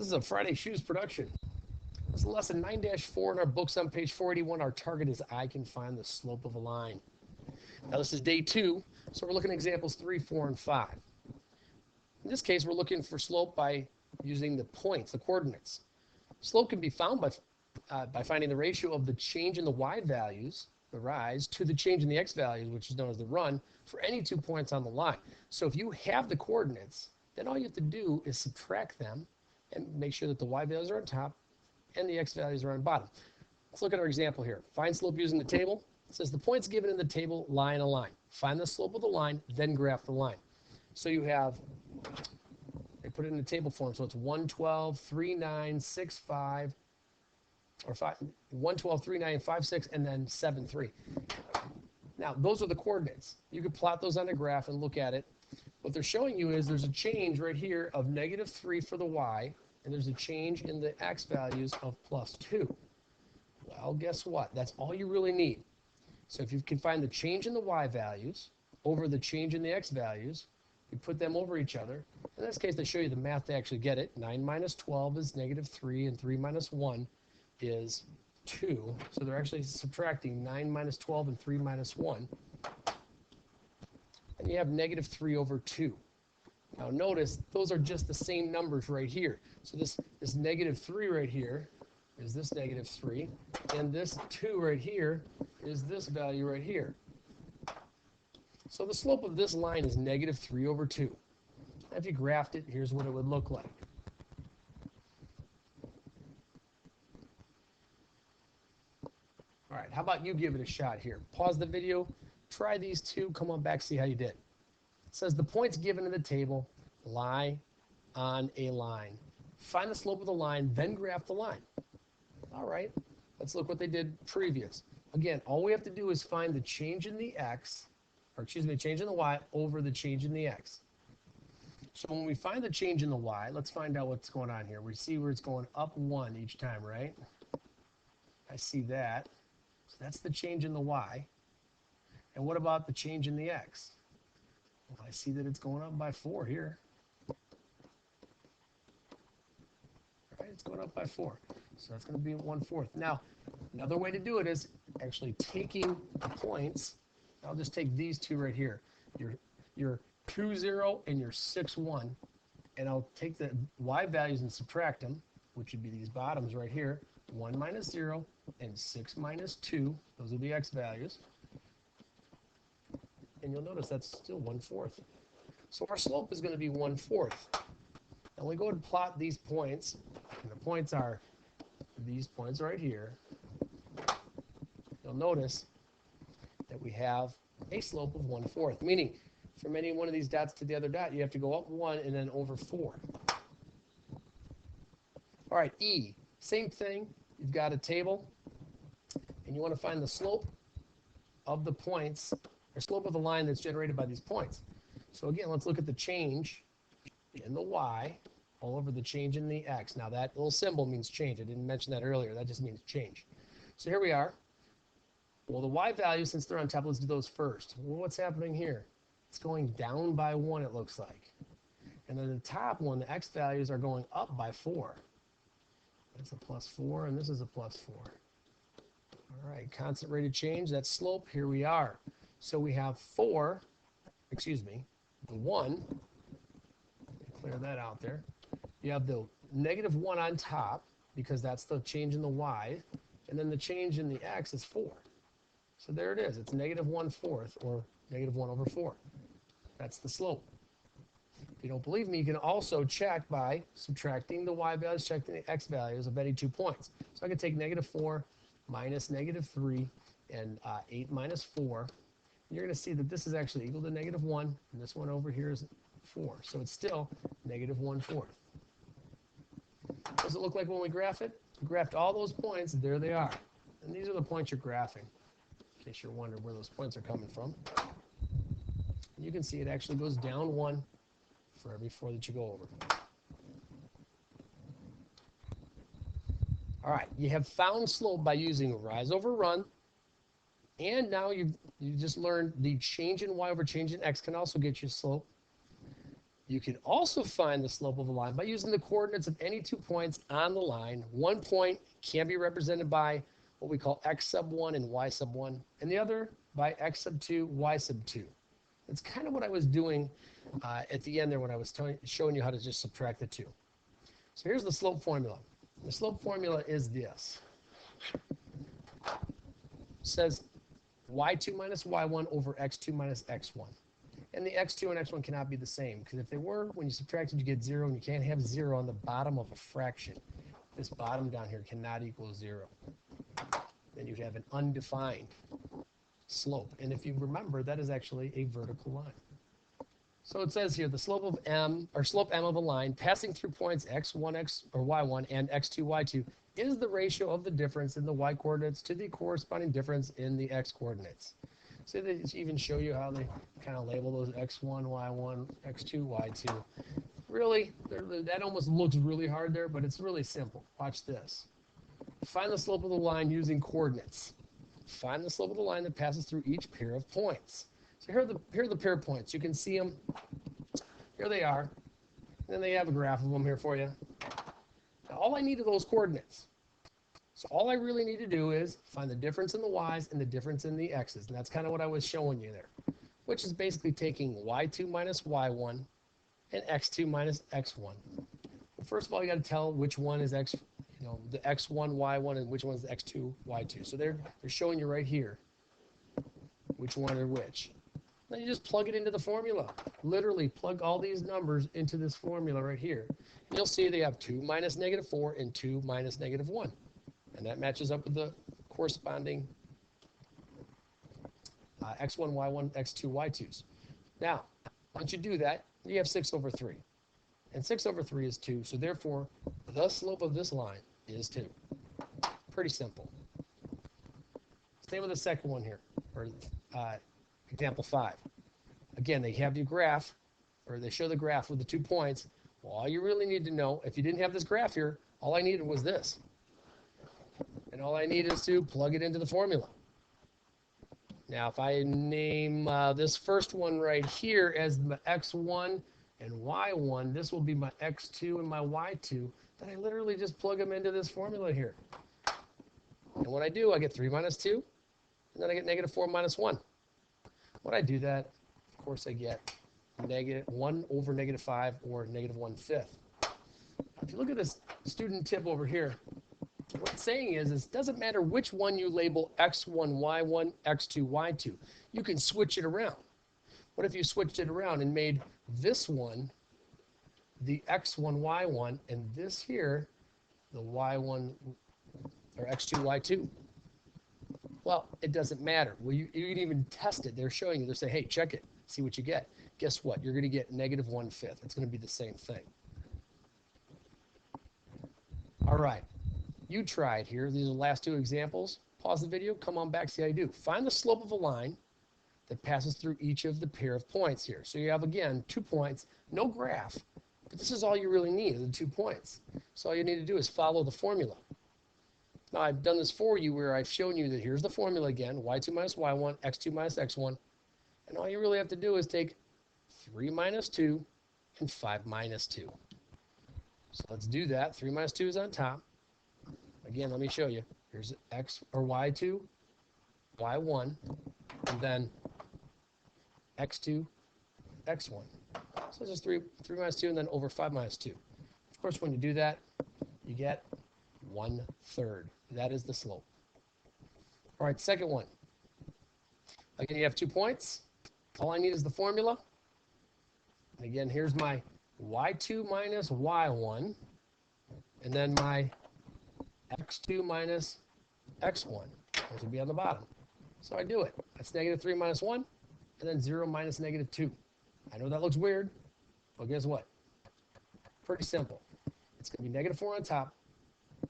This is a Friday Shoes production. This is lesson 9-4 in our books on page 481. Our target is I can find the slope of a line. Now this is day 2, so we're looking at examples 3, 4, and 5. In this case, we're looking for slope by using the points, the coordinates. Slope can be found by finding the ratio of the change in the y values, the rise, to the change in the x values, which is known as the run, for any 2 points on the line. So if you have the coordinates, then all you have to do is subtract them and make sure that the y values are on top and the x values are on bottom. Let's look at our example here. Find slope using the table. It says the points given in the table lie in a line. Find the slope of the line, then graph the line. So you have, they put it in the table form, so it's 112, 3, 9, 6, 5, or 5, 112, 3, 9, 5, 6, and then 7, 3. Now, those are the coordinates. You could plot those on a graph and look at it. What they're showing you is there's a change right here of -3 for the y, and there's a change in the x values of +2. Well, guess what? That's all you really need. So if you can find the change in the y values over the change in the x values, you put them over each other. In this case, they show you the math to actually get it. 9 minus 12 is -3, and 3 minus 1 is 2. So they're actually subtracting 9 minus 12 and 3 minus 1. And you have -3 over 2. Now notice, those are just the same numbers right here. So this -3 right here is this -3, and this 2 right here is this value right here. So the slope of this line is -3 over 2. Now if you graphed it, here's what it would look like. All right, how about you give it a shot here? Pause the video, try these two, come on back, see how you did. It says the points given in the table lie on a line. Find the slope of the line, then graph the line. All right, let's look what they did previous. Again, all we have to do is find the change in the x, or excuse me, change in the y over the change in the x. So when we find the change in the y, let's find out what's going on here. We see where it's going up 1 each time, right? I see that. So that's the change in the y. And what about the change in the x? Well, I see that it's going up by 4 here. Right, it's going up by 4. So that's going to be 1/4. Now, another way to do it is actually taking the points. I'll just take these two right here. Your 2, 0 and your 6, 1. And I'll take the y values and subtract them, which would be these bottoms right here. 1 minus 0 and 6 minus 2. Those are the x values. And you'll notice that's still 1/4. So our slope is going to be 1/4. And we go and plot these points. And the points are these points right here. You'll notice that we have a slope of 1/4, meaning from any one of these dots to the other dot, you have to go up 1 and then over 4. All right, E, same thing. You've got a table, and you want to find the slope of the points, or slope of the line that's generated by these points. So again, let's look at the change in the y all over the change in the x. Now that little symbol means change. I didn't mention that earlier. That just means change. So here we are. Well, the y values, since they're on top, let's do those first. Well, what's happening here? It's going down by 1, it looks like. And then the top one, the x values are going up by 4. That's a +4, and this is a +4. All right, constant rate of change, that's slope. Here we are. So we have 4, excuse me, the 1. Clear that out there. You have the -1 on top, because that's the change in the y, and then the change in the x is 4. So there it is. It's -1/4, or -1/4. That's the slope. If you don't believe me, you can also check by subtracting the y values, checking the x values of any 2 points. So I can take -4 minus -3 and 8 minus 4. And you're going to see that this is actually equal to -1, and this one over here is 4. So it's still -1/4. What does it look like when we graph it? We graphed all those points, there they are. And these are the points you're graphing, in case you're wondering where those points are coming from. And you can see it actually goes down 1 for every 4 that you go over. All right, you have found slope by using rise over run, and now you just learned the change in y over change in x can also get you slope. You can also find the slope of a line by using the coordinates of any 2 points on the line. One point can be represented by what we call x sub 1 and y sub 1, and the other by x sub 2, y sub 2. That's kind of what I was doing at the end there when I was showing you how to just subtract the 2. So here's the slope formula. The slope formula is this. It says y2 minus y1 over x2 minus x1. And the x2 and x1 cannot be the same, because if they were, when you subtract it, you get 0, and you can't have 0 on the bottom of a fraction. This bottom down here cannot equal 0. Then you'd have an undefined slope. And if you remember, that is actually a vertical line. So it says here the slope of m, or slope m of a line passing through points x1 or y1 and x2 y2 is the ratio of the difference in the y coordinates to the corresponding difference in the x coordinates. So they even show you how they kind of label those x1, y1, x2, y2. Really, that almost looks really hard there, but it's really simple. Watch this. Find the slope of the line using coordinates. Find the slope of the line that passes through each pair of points. So here are the pair of points. You can see them. Here they are. And then they have a graph of them here for you. Now, all I need are those coordinates. So all I really need to do is find the difference in the y's and the difference in the x's. And that's kind of what I was showing you there, which is basically taking y2 minus y1 and x2 minus x1. Well, first of all, you got to tell which one is x, the x1, y1, and which one is the x2, y2. So they're showing you right here which one are which. Then you just plug it into the formula. Literally plug all these numbers into this formula right here. And you'll see they have 2 minus negative 4 and 2 minus negative 1. And that matches up with the corresponding x1, y1, x2, y2s. Now, once you do that, you have 6 over 3. And 6 over 3 is 2, so therefore, the slope of this line is 2. Pretty simple. Same with the second one here, or example 5. Again, they have the graph, or they show the graph with the 2 points. Well, all you really need to know, if you didn't have this graph here, all I needed was this. And all I need is to plug it into the formula. Now, if I name this first one right here as my x1 and y1, this will be my x2 and my y2. Then I literally just plug them into this formula here. And when I do, I get 3 minus 2, and then I get negative 4 minus 1. When I do that, of course, I get negative 1 over negative 5, or negative 1/5. If you look at this student tip over here, what it's saying is it doesn't matter which one you label x1, y1, x2, y2. You can switch it around. What if you switched it around and made this one the x1, y1, and this here the y1 or x2, y2? Well, it doesn't matter. Well, you can even test it. They're showing you. They're saying, hey, check it. See what you get. Guess what? You're going to get negative 1/5. It's going to be the same thing. All right. You tried here. These are the last 2 examples. Pause the video. Come on back. See how you do. Find the slope of a line that passes through each of the pair of points here. So you have, again, 2 points. No graph. But this is all you really need, the 2 points. So all you need to do is follow the formula. Now, I've done this for you where I've shown you that here's the formula again, y2 minus y1, x2 minus x1. And all you really have to do is take 3 minus 2 and 5 minus 2. So let's do that. 3 minus 2 is on top. Again, let me show you. Here's x or y2, y1, and then x2, x1. So it's just 3 minus 2 and then over 5 minus 2. Of course, when you do that, you get 1/3. That is the slope. All right, second one. Again, you have 2 points. All I need is the formula. And again, here's my y2 minus y1, and then my x2 minus x1. Those will be on the bottom. So I do it. That's negative 3 minus 1, and then 0 minus negative 2. I know that looks weird, but guess what? Pretty simple. It's going to be negative 4 on top,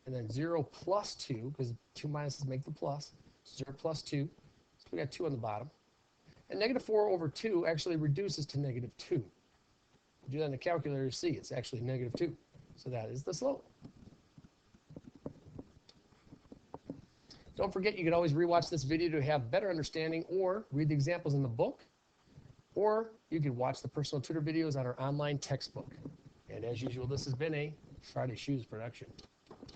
and then 0 plus 2, because 2 minuses make the plus. 0 plus 2. So we got 2 on the bottom. And negative 4 over 2 actually reduces to negative 2. If you do that in the calculator, you see it's actually negative 2. So that is the slope. Don't forget, you can always rewatch this video to have better understanding or read the examples in the book. or you could watch the personal tutor videos on our online textbook. And as usual, this has been a Friday Shoes production.